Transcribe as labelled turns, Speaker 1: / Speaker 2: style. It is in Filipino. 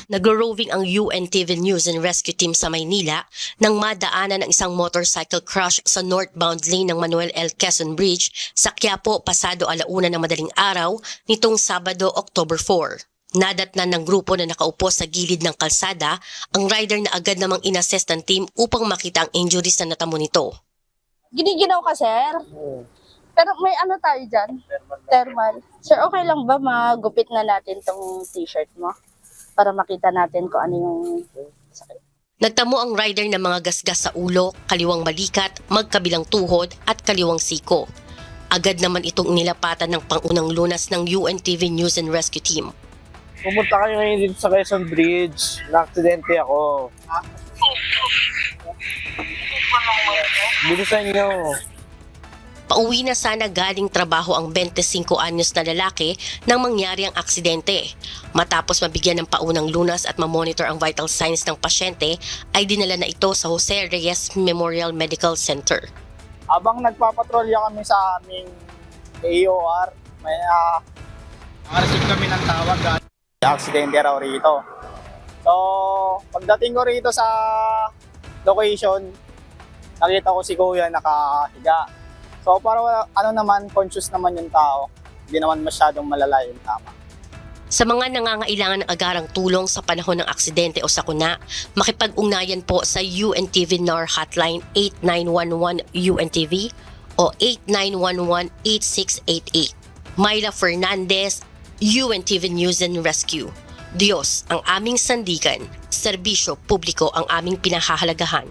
Speaker 1: Nagro-roving ang UNTV News and Rescue Team sa Maynila nang madaanan ng isang motorcycle crash sa northbound lane ng Manuel L. Quezon Bridge sa Quiapo pasado 1:00 ng madaling araw nitong Sabado, October 4. Nadatnan ng grupo na nakaupo sa gilid ng kalsada ang rider na agad namang inassess ng team upang makita ang injuries na natamo nito.
Speaker 2: Giniginaw ka, sir? Pero may ano tayo dyan? Thermal. Sir, okay lang ba magupit na natin tong t-shirt mo? Para makita natin kung ano yung sakit.
Speaker 1: Nagtamo ang rider ng mga gasgas sa ulo, kaliwang balikat, magkabilang tuhod at kaliwang siko. Agad naman itong inilapatan ng pangunang lunas ng UNTV News and Rescue Team.
Speaker 3: Pumunta kayo ngayon dito sa Quezon Bridge. Na-aksidente ako. Bilisan nyo.
Speaker 1: Pauwi na sana galing trabaho ang 25 anyos na lalaki nang mangyari ang aksidente. Matapos mabigyan ng paunang lunas at mamonitor ang vital signs ng pasyente, ay dinala na ito sa Jose Reyes Memorial Medical Center.
Speaker 3: Habang nagpapatrolya kami sa aming AOR, may receive kami ng tawag at aksidente raw rito. So, pagdating ko rito sa location, nakita ko si Kuya nakahiga. So para conscious naman yung tao, hindi naman masyadong malala yung tama.
Speaker 1: Sa mga nangangailangan ng agarang tulong sa panahon ng aksidente o sakuna, makipag-ugnayan po sa UNTV NAR Hotline 8911 UNTV o 8911-8688. Myla Fernandez, UNTV News and Rescue. Diyos ang aming sandigan, serbisyo publiko ang aming pinahahalagahan.